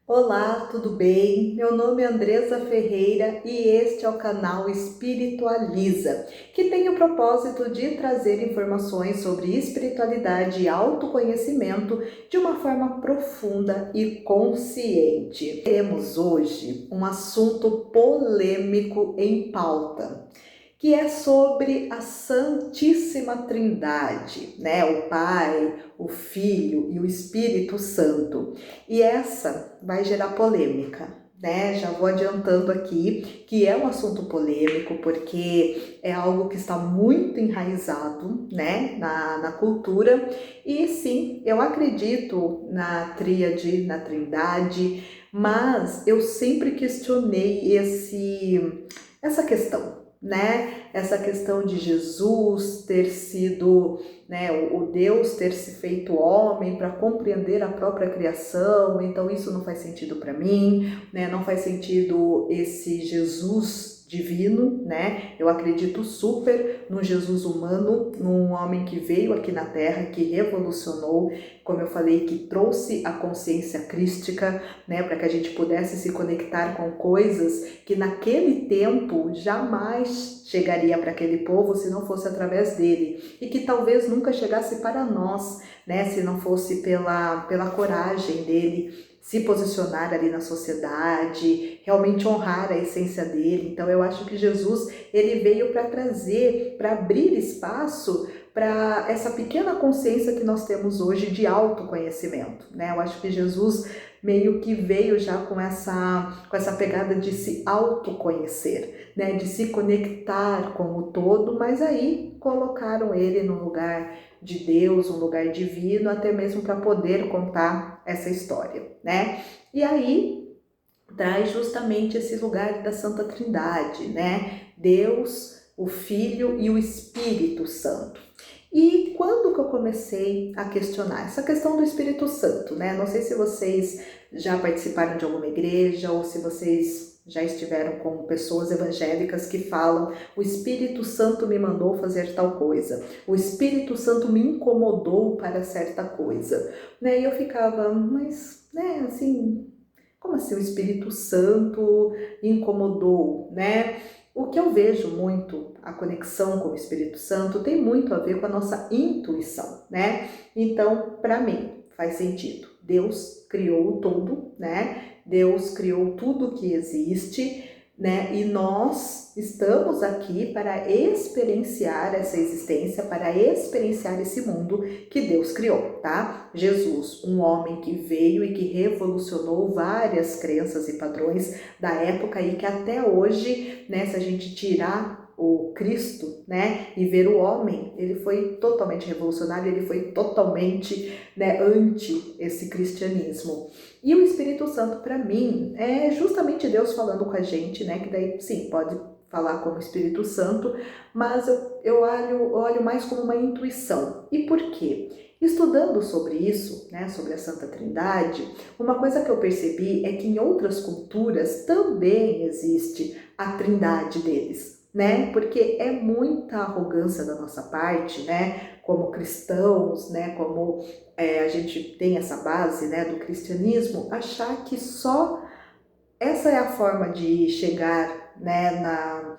Olá, tudo bem? Meu nome é Andresa Ferreira e este é o canal Espiritualiza, que tem o propósito de trazer informações sobre espiritualidade e autoconhecimento de uma forma profunda e consciente. Temos hoje um assunto polêmico em pauta, que é sobre a Santíssima Trindade, né? O Pai, o Filho e o Espírito Santo. E essa vai gerar polêmica, né? Já vou adiantando aqui que é um assunto polêmico, porque é algo que está muito enraizado, né, na cultura. E sim, eu acredito na tríade, na Trindade, mas eu sempre questionei essa questão, né? Essa questão de Jesus ter sido, né, o Deus ter se feito homem para compreender a própria criação. Então isso não faz sentido para mim, né? Não faz sentido esse Jesus divino, né? Eu acredito super no Jesus humano, num homem que veio aqui na Terra, que revolucionou, como eu falei, que trouxe a consciência crística, né, para que a gente pudesse se conectar com coisas que naquele tempo jamais chegaria para aquele povo se não fosse através dele, e que talvez nunca chegasse para nós, né, se não fosse pela coragem dele se posicionar ali na sociedade, realmente honrar a essência dele. Então eu acho que Jesus, ele veio para trazer, para abrir espaço para essa pequena consciência que nós temos hoje de autoconhecimento, né? Eu acho que Jesus meio que veio já com essa pegada de se autoconhecer, né? De se conectar com o todo, mas aí colocaram ele no lugar de Deus, um lugar divino, até mesmo para poder contar essa história, né? E aí traz justamente esse lugar da Santa Trindade, né? Deus, o Filho e o Espírito Santo. E quando que eu comecei a questionar essa questão do Espírito Santo, né? Não sei se vocês já participaram de alguma igreja ou se vocês já estiveram com pessoas evangélicas que falam: o Espírito Santo me mandou fazer tal coisa, o Espírito Santo me incomodou para certa coisa, né? E eu ficava, mas, né, assim, como assim o Espírito Santo incomodou, né? O que eu vejo muito, a conexão com o Espírito Santo tem muito a ver com a nossa intuição, né? Então, para mim, faz sentido. Deus criou o todo, né? Deus criou tudo que existe, né? E nós estamos aqui para experienciar essa existência, para experienciar esse mundo que Deus criou, tá? Jesus, um homem que veio e que revolucionou várias crenças e padrões da época e que até hoje, né, se a gente tirar o Cristo, né, e ver o homem, ele foi totalmente revolucionário, ele foi totalmente, né, anti esse cristianismo. E o Espírito Santo, para mim, é justamente Deus falando com a gente, né, que daí, sim, pode falar como Espírito Santo, mas eu olho mais como uma intuição. E por quê? Estudando sobre isso, né, sobre a Santa Trindade, uma coisa que eu percebi é que em outras culturas também existe a trindade deles, né? Porque é muita arrogância da nossa parte, né? Como cristãos, né? Como a gente tem essa base, né, do cristianismo, achar que só essa é a forma de chegar, né,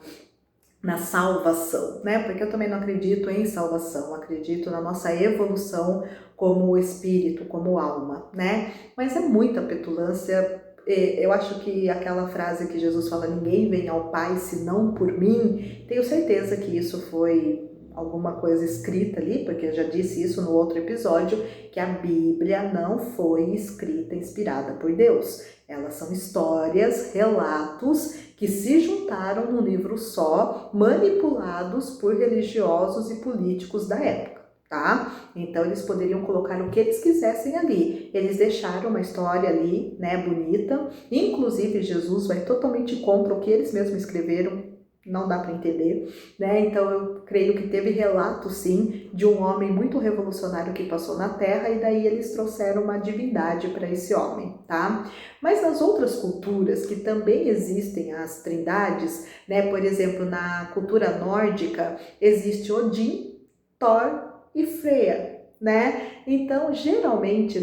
na salvação, né? Porque eu também não acredito em salvação, acredito na nossa evolução como espírito, como alma, né? Mas é muita petulância. Eu acho que aquela frase que Jesus fala: ninguém vem ao Pai senão por mim, tenho certeza que isso foi alguma coisa escrita ali, porque eu já disse isso no outro episódio, que a Bíblia não foi escrita inspirada por Deus. Elas são histórias, relatos que se juntaram num livro só, manipulados por religiosos e políticos da época, tá? Então eles poderiam colocar o que eles quisessem ali. Eles deixaram uma história ali, né, bonita. Inclusive Jesus vai totalmente contra o que eles mesmos escreveram. Não dá para entender, né? Então eu creio que teve relato, sim, de um homem muito revolucionário que passou na Terra e daí eles trouxeram uma divindade para esse homem, tá? Mas nas outras culturas que também existem as trindades, né? Por exemplo, na cultura nórdica existe Odin, Thor e Freya, né? Então, geralmente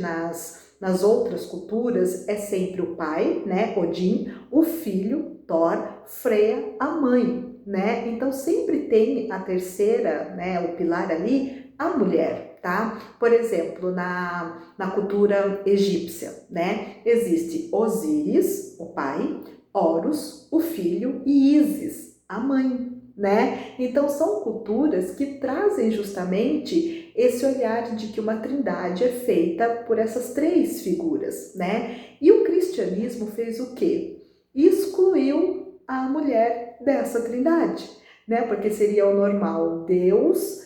Nas outras culturas é sempre o pai, né, Odin, o filho, Thor, Freya, a mãe, né? Então sempre tem a terceira, né, o pilar ali, a mulher, tá? Por exemplo, na cultura egípcia, né, existe Osíris, o pai, Horus, o filho, e Ísis, a mãe, né? Então são culturas que trazem justamente esse olhar de que uma trindade é feita por essas três figuras, né? E o cristianismo fez o quê? Excluiu a mulher dessa trindade, né? Porque seria o normal Deus,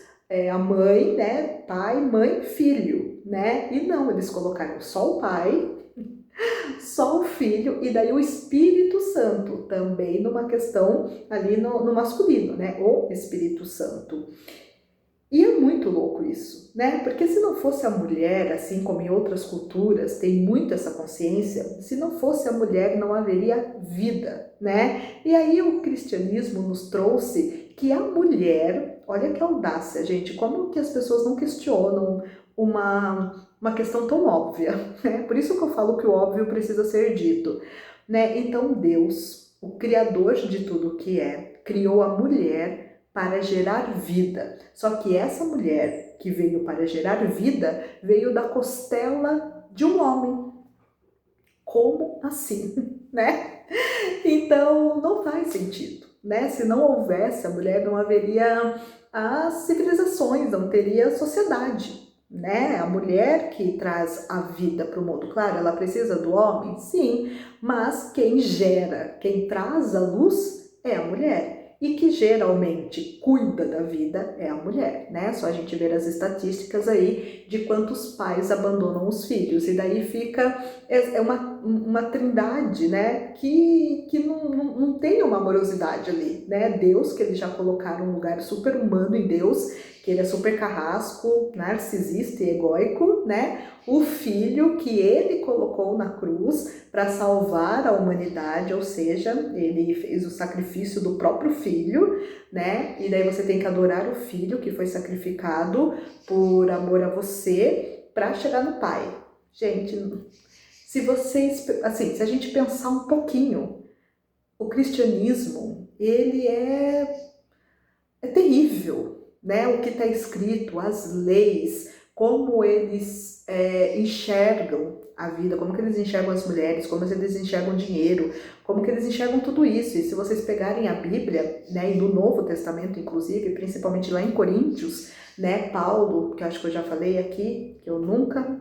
a mãe, né? Pai, mãe, filho, né? E não, eles colocaram só o pai, só o Filho e daí o Espírito Santo, também numa questão ali no masculino, né? O Espírito Santo. E é muito louco isso, né? Porque se não fosse a mulher, assim como em outras culturas, tem muito essa consciência, se não fosse a mulher não haveria vida, né? E aí o cristianismo nos trouxe que a mulher, olha que audácia, gente, como que as pessoas não questionam uma questão tão óbvia, né? Por isso que eu falo que o óbvio precisa ser dito, né? Então Deus, o criador de tudo que é, criou a mulher para gerar vida. Só que essa mulher que veio para gerar vida veio da costela de um homem. Como assim, né? Então não faz sentido, né? Se não houvesse a mulher, não haveria as civilizações, não teria sociedade, né? A mulher que traz a vida para o mundo, claro, ela precisa do homem, sim, mas quem gera, quem traz a luz é a mulher. E que geralmente cuida da vida é a mulher, né? Só a gente ver as estatísticas aí de quantos pais abandonam os filhos. E daí fica uma trindade, né? Que não tem uma amorosidade ali, né? Deus, que eles já colocaram um lugar super humano em Deus, que ele é super carrasco, narcisista e egóico, né? O filho que ele colocou na cruz para salvar a humanidade, ou seja, ele fez o sacrifício do próprio filho, né? E daí você tem que adorar o filho que foi sacrificado por amor a você para chegar no pai. Gente, se vocês, assim, se a gente pensar um pouquinho, o cristianismo, ele é terrível, né? O que está escrito, as leis, como eles enxergam a vida, como que eles enxergam as mulheres, como eles enxergam o dinheiro, como que eles enxergam tudo isso. E se vocês pegarem a Bíblia, né, e no Novo Testamento, inclusive, principalmente lá em Coríntios, né, Paulo, que eu acho que eu já falei aqui, que eu nunca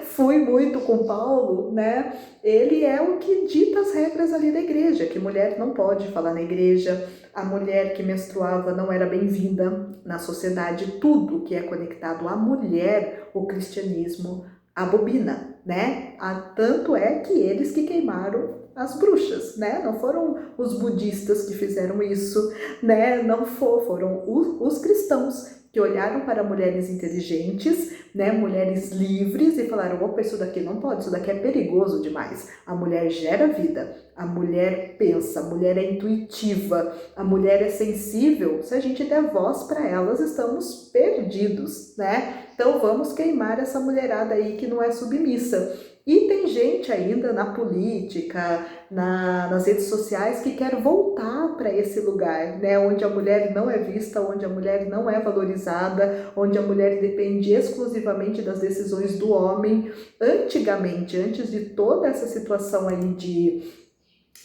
fui muito com Paulo, né, ele é o que dita as regras ali da igreja, que mulher não pode falar na igreja, a mulher que menstruava não era bem-vinda na sociedade, tudo que é conectado à mulher, o cristianismo abomina, né? Tanto é que eles que queimaram as bruxas, né? Não foram os budistas que fizeram isso, né? Não foram os cristãos que olharam para mulheres inteligentes, né? Mulheres livres e falaram, opa, isso daqui não pode, isso daqui é perigoso demais. A mulher gera vida, a mulher pensa, a mulher é intuitiva, a mulher é sensível. Se a gente der voz para elas, estamos perdidos, né? Então vamos queimar essa mulherada aí que não é submissa. E tem gente ainda na política, nas redes sociais que quer voltar para esse lugar, né? Onde a mulher não é vista, onde a mulher não é valorizada, onde a mulher depende exclusivamente das decisões do homem. Antigamente, antes de toda essa situação aí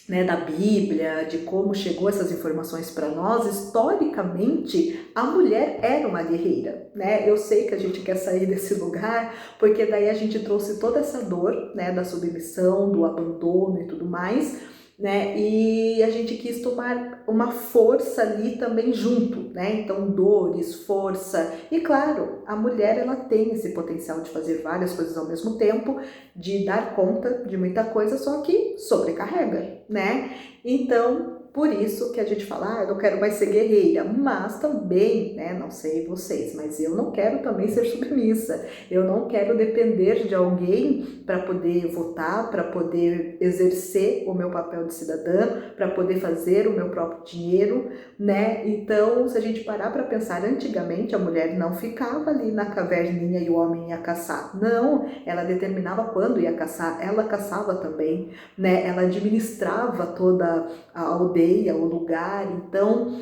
né, da Bíblia, de como chegou essas informações para nós, historicamente, a mulher era uma guerreira, né? Eu sei que a gente quer sair desse lugar, porque daí a gente trouxe toda essa dor, né, da submissão, do abandono e tudo mais, né? E a gente quis tomar uma força ali também junto, né? Então, dores, força. E claro, a mulher ela tem esse potencial de fazer várias coisas ao mesmo tempo, de dar conta de muita coisa, só que sobrecarrega, né? Então, por isso que a gente fala, eu não quero mais ser guerreira, mas também, né, não sei vocês, mas eu não quero também ser submissa, eu não quero depender de alguém para poder votar, para poder exercer o meu papel de cidadã, para poder fazer o meu próprio dinheiro, né? Então, se a gente parar para pensar, antigamente a mulher não ficava ali na caverninha e o homem ia caçar, não, ela determinava quando ia caçar, ela caçava também, né? Ela administrava toda a aldeia, o lugar. Então,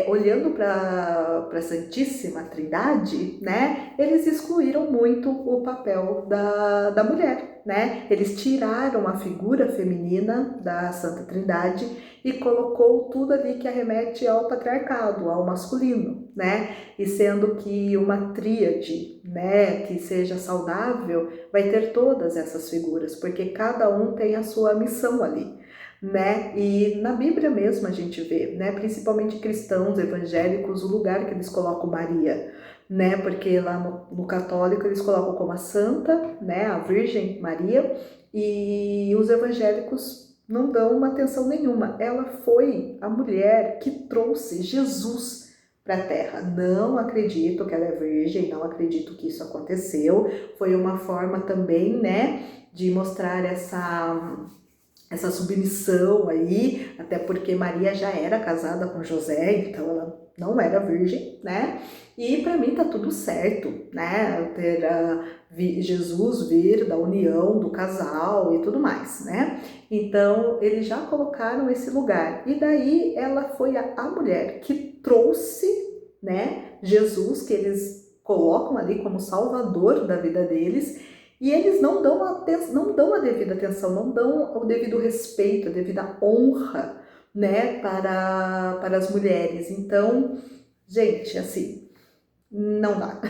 olhando para a Santíssima Trindade, né? Eles excluíram muito o papel da mulher, né? Eles tiraram a figura feminina da Santa Trindade e colocou tudo ali que arremete ao patriarcado, ao masculino, né? E sendo que uma tríade, né, que seja saudável, vai ter todas essas figuras, porque cada um tem a sua missão ali, né? E na Bíblia mesmo a gente vê, né, principalmente cristãos evangélicos, o lugar que eles colocam Maria, né? Porque lá no católico eles colocam como a santa, né, a Virgem Maria, e os evangélicos não dão uma atenção nenhuma. Ela foi a mulher que trouxe Jesus para a Terra. Não acredito que ela é virgem, não acredito que isso aconteceu. Foi uma forma também, né, de mostrar essa submissão aí, até porque Maria já era casada com José, então ela não era virgem, né? E para mim tá tudo certo, né? Ter Jesus vir da união do casal e tudo mais, né? Então eles já colocaram esse lugar. E daí ela foi a mulher que trouxe, né, Jesus, que eles colocam ali como salvador da vida deles. E eles não dão a devida atenção, não dão o devido respeito, a devida honra, né, para as mulheres. Então, gente, assim, não dá.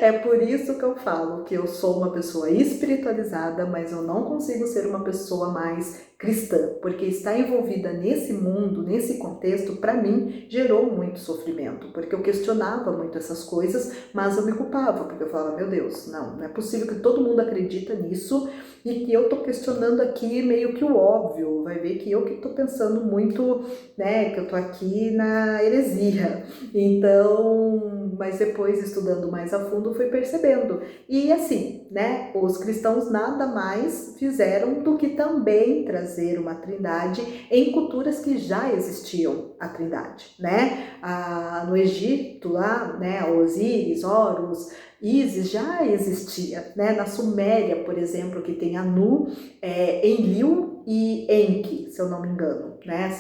É por isso que eu falo que eu sou uma pessoa espiritualizada, mas eu não consigo ser uma pessoa mais cristã, porque estar envolvida nesse mundo, nesse contexto, para mim, gerou muito sofrimento, porque eu questionava muito essas coisas, mas eu me culpava, porque eu falava, meu Deus, não é possível que todo mundo acredita nisso e que eu tô questionando aqui meio que o óbvio, vai ver que eu que tô pensando muito, né, que eu tô aqui na heresia. Então, mas depois estudando mais a fundo fui percebendo. E assim, né, os cristãos nada mais fizeram do que também trazer uma trindade em culturas que já existiam a trindade, né? No Egito lá, né, Osíris, Horus, Ísis já existia, né? Na Suméria, por exemplo, que tem Anu, Enlil e Enki, se eu não me engano, né?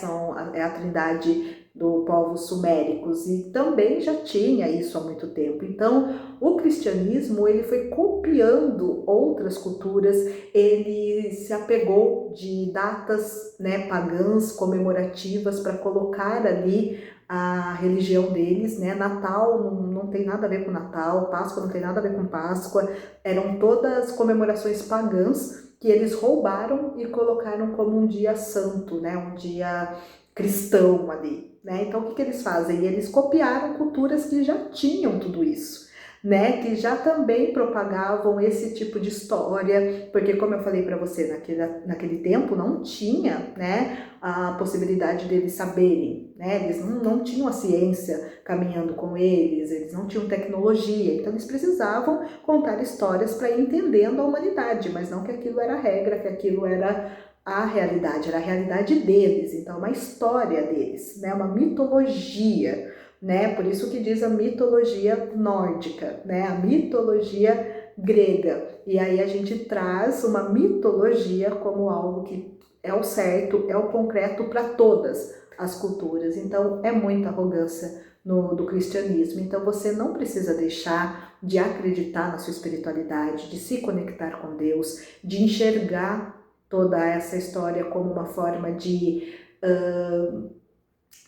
É a trindade do povos suméricos, e também já tinha isso há muito tempo. Então, o cristianismo ele foi copiando outras culturas, ele se apegou de datas, né, pagãs comemorativas para colocar ali a religião deles, né? Natal não tem nada a ver com Natal, Páscoa não tem nada a ver com Páscoa, eram todas comemorações pagãs que eles roubaram e colocaram como um dia santo, né? Um dia cristão ali, né? Então o que eles fazem? Eles copiaram culturas que já tinham tudo isso, né? Que já também propagavam esse tipo de história, porque como eu falei para você, naquele tempo não tinha, né, a possibilidade deles saberem, né? Eles não tinham a ciência caminhando com eles, eles não tinham tecnologia, então eles precisavam contar histórias para ir entendendo a humanidade, mas não que aquilo era regra, que aquilo era a realidade, era a realidade deles, então uma história deles, né, uma mitologia, né, por isso que diz a mitologia nórdica, né, a mitologia grega, e aí a gente traz uma mitologia como algo que é o certo, é o concreto para todas as culturas, então é muita arrogância do cristianismo, então você não precisa deixar de acreditar na sua espiritualidade, de se conectar com Deus, de enxergar toda essa história como uma forma de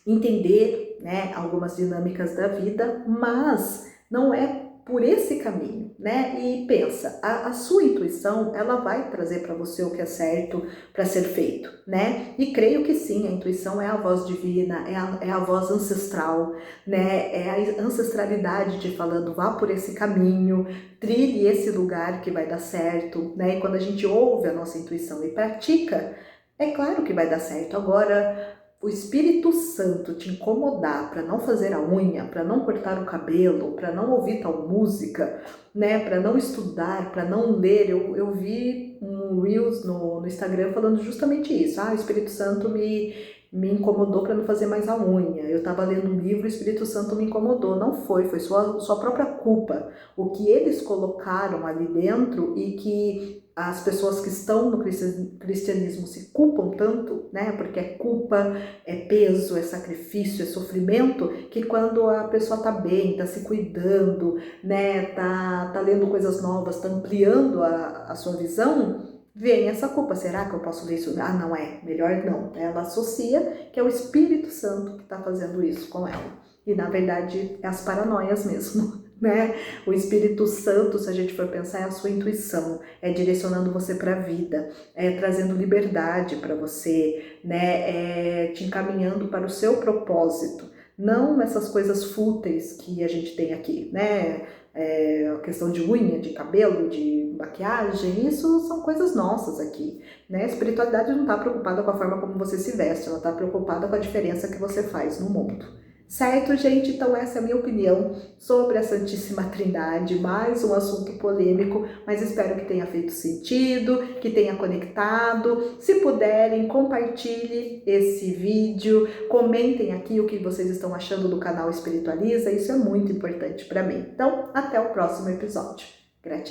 entender, né, algumas dinâmicas da vida, mas não é por esse caminho, né? E pensa, a sua intuição, ela vai trazer para você o que é certo para ser feito, né? E creio que sim, a intuição é a voz divina, é a voz ancestral, né? É a ancestralidade te falando, vá por esse caminho, trilhe esse lugar que vai dar certo, né? E quando a gente ouve a nossa intuição e pratica, é claro que vai dar certo. Agora, o Espírito Santo te incomodar para não fazer a unha, para não cortar o cabelo, para não ouvir tal música, né, para não estudar, para não ler, eu vi um Reels no Instagram falando justamente isso. Ah, o Espírito Santo me incomodou para não fazer mais a unha. Eu estava lendo um livro, o Espírito Santo me incomodou. Não foi sua própria culpa. O que eles colocaram ali dentro e que as pessoas que estão no cristianismo se culpam tanto, né? Porque é culpa, é peso, é sacrifício, é sofrimento, que quando a pessoa tá bem, tá se cuidando, né? Tá lendo coisas novas, tá ampliando a sua visão, vem essa culpa. Será que eu posso ler isso? Ah, não é, melhor não. Ela associa que é o Espírito Santo que está fazendo isso com ela. E na verdade é as paranoias mesmo, né? O Espírito Santo, se a gente for pensar, é a sua intuição, é direcionando você para a vida, é trazendo liberdade para você, né? É te encaminhando para o seu propósito. Não essas coisas fúteis que a gente tem aqui, né? A questão de unha, de cabelo, de maquiagem, isso são coisas nossas aqui, né? A espiritualidade não está preocupada com a forma como você se veste, ela está preocupada com a diferença que você faz no mundo. Certo, gente? Então essa é a minha opinião sobre a Santíssima Trindade, mais um assunto polêmico, mas espero que tenha feito sentido, que tenha conectado. Se puderem, compartilhe esse vídeo, comentem aqui o que vocês estão achando do canal Espiritualiza, isso é muito importante para mim. Então, até o próximo episódio. Gratidão!